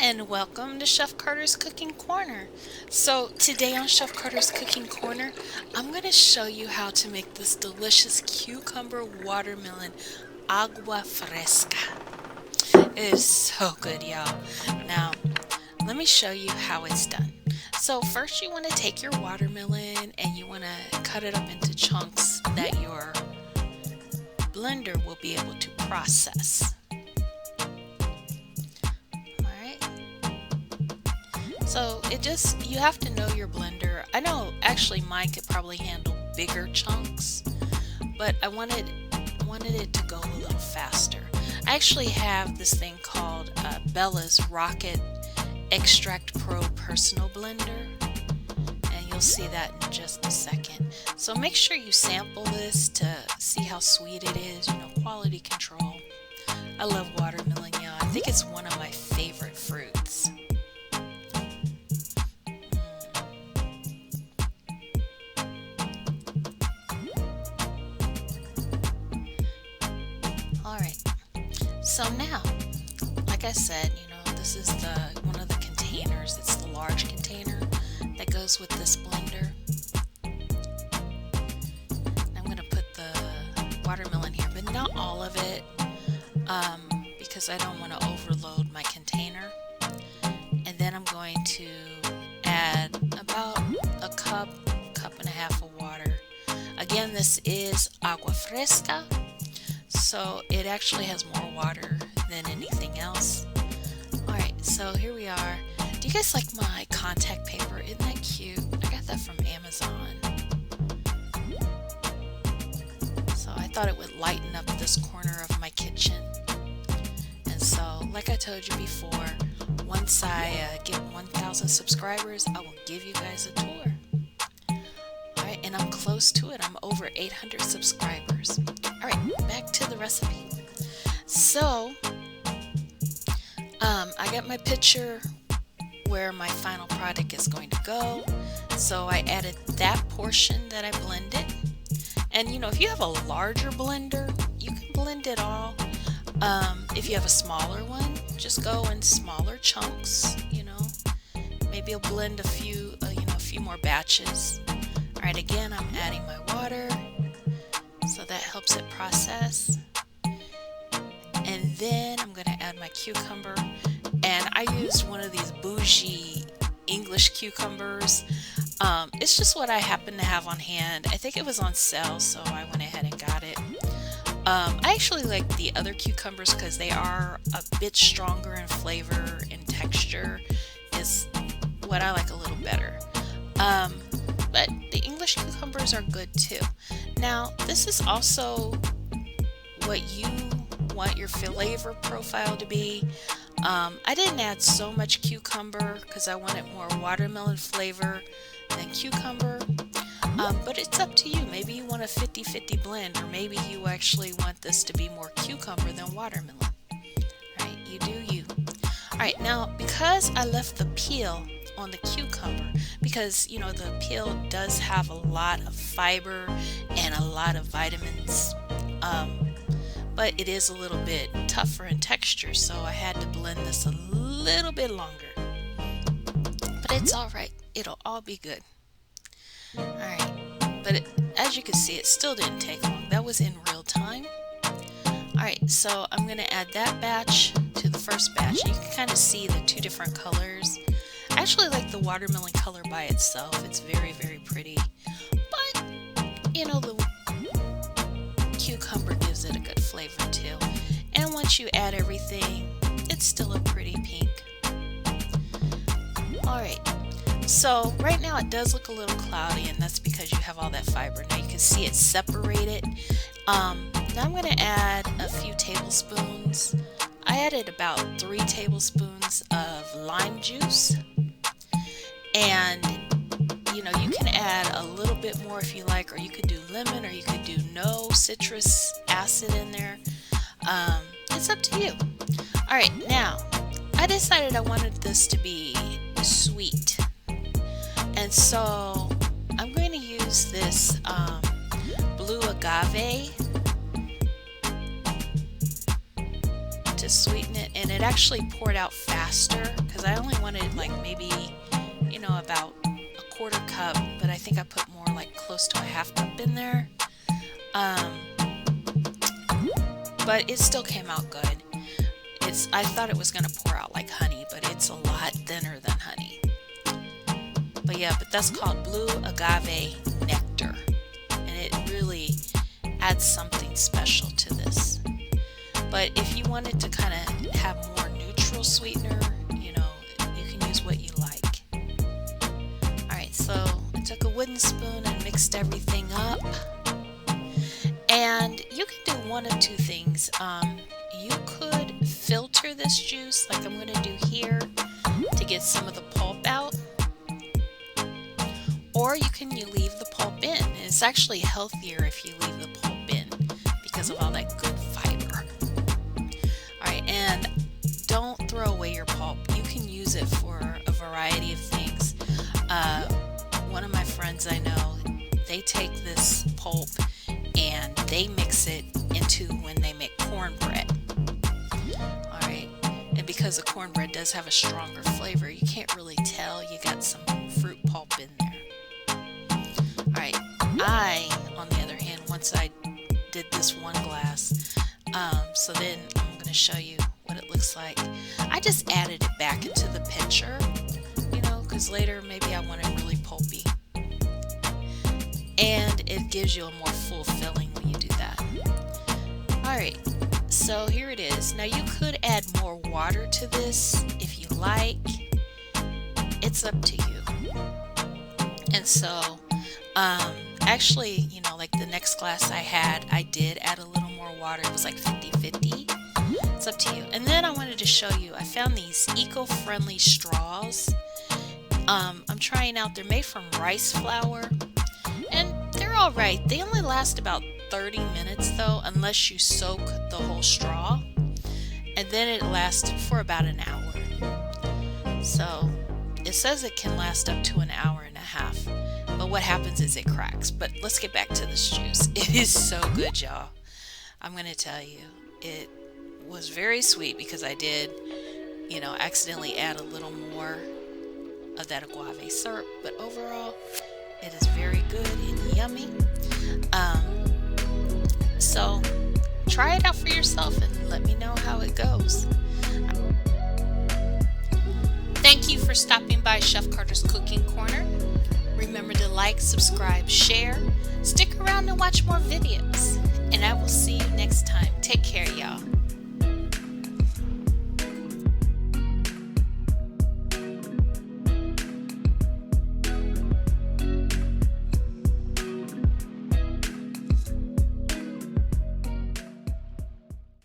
and welcome to Chef Carter's Cooking Corner. So today on Chef Carter's Cooking Corner, I'm going to show you how to make this delicious cucumber watermelon agua fresca. It is so good, y'all. Now, let me show you how it's done. So first you want to take your watermelon and you want to cut it up into chunks that your blender will be able to process. So you have to know your blender. I know actually mine could probably handle bigger chunks, but I wanted it to go a little faster. I actually have this thing called Bella's Rocket Extract Pro Personal Blender, and you'll see that in just a second. So make sure you sample this to see how sweet it is, quality control. I love watermelon, y'all. I think it's one of my favorite fruits. So now, like I said, this is one of the containers. It's the large container that goes with this blender. And I'm going to put the watermelon here, but not all of it, because I don't want to overload my container. And then I'm going to add about a cup and a half of water. Again, this is Agua Fresca. So it actually has more water than anything else. Alright, so here we are. Do you guys like my contact paper? Isn't that cute? I got that from Amazon. So I thought it would lighten up this corner of my kitchen. And so, like I told you before, once I get 1,000 subscribers, I will give you guys a tour. Alright, and I'm close to it. I'm over 800 subscribers. Alright, back to the recipe. So, I got my picture where my final product is going to go. So I added that portion that I blended. And if you have a larger blender, you can blend it all. If you have a smaller one, just go in smaller chunks, Maybe you'll blend a few more batches. Alright, again, I'm adding my water. So that helps it process. And then I'm going to add my cucumber. And I used one of these bougie English cucumbers. It's just what I happen to have on hand. I think it was on sale, so I went ahead and got it. I actually like the other cucumbers because they are a bit stronger in flavor and texture. Is what I like a little better. But the English cucumbers are good too. Now, this is also what you want your flavor profile to be. I didn't add so much cucumber because I wanted more watermelon flavor than cucumber. But it's up to you. Maybe you want a 50-50 blend, or maybe you actually want this to be more cucumber than watermelon. Right? You do you. Alright, now because I left the peel on the cucumber, because the peel does have a lot of fiber and a lot of vitamins, but it is a little bit tougher in texture, so I had to blend this a little bit longer. But it's alright, it'll all be good. Alright, but as you can see, it still didn't take long. That was in real time. Alright, so I'm going to add that batch to the first batch. You can kind of see the two different colors. I actually like the watermelon color by itself. It's very, very pretty. But, the cucumber gives it a good flavor too. And once you add everything, it's still a pretty pink. Alright, so right now it does look a little cloudy, and that's because you have all that fiber. Now you can see it's separated. Now I'm going to add a few tablespoons. I added about 3 tablespoons of lime juice. And you can add a little bit more if you like, or you could do lemon, or you could do no citrus acid in there. It's up to you. Alright, now I decided I wanted this to be sweet, and so I'm going to use this blue agave to sweeten it, and it actually poured out faster because I only wanted like maybe, you know, about a quarter cup, but I think I put more, like close to a half cup in there. But it still came out good. I thought it was going to pour out like honey, but it's a lot thinner than honey. But yeah, but that's called blue agave nectar, and it really adds something special to this. But if you wanted to kind of have more neutral sweetener, you know, you can use what you like. Alright, so I took a wooden spoon and mixed everything up. And you can do one of two things. You could filter this juice like I'm going to do here to get some of the pulp out. Or you can leave the pulp in. And it's actually healthier if you leave the pulp in because of all that good fiber. Alright, and don't throw away your pulp. You can use it for a variety of things. One of my friends I know, they take this pulp and they mix it into when they make cornbread. Alright, and because the cornbread does have a stronger flavor, you can't really tell you got some fruit pulp in there. Alright, I, on the other hand, once I did this one glass, so then I'm going to show you what it looks like. I just added it back into the pitcher, you know, because later maybe I want it really pulpy. And it gives you a more full filling when you do that. Alright, so here it is. Now you could add more water to this if you like. It's up to you. And so, actually, you know, like the next glass I had, I did add a little more water. It was like 50-50. It's up to you. And then I wanted to show you, I found these eco-friendly straws. I'm trying out, they're made from rice flour. And they're alright. They only last about 30 minutes though, unless you soak the whole straw. And then it lasts for about an hour. So it says it can last up to an hour and a half. But what happens is it cracks. But let's get back to this juice. It is so good, y'all. I'm going to tell you, it was very sweet because I did, you know, accidentally add a little more of that agave syrup. But overall, it is very good and yummy. So try it out for yourself and let me know how it goes. Thank you for stopping by Chef Carter's Cooking Corner. Remember to like, subscribe, share. Stick around and watch more videos. And I will see you next time. Take care, y'all.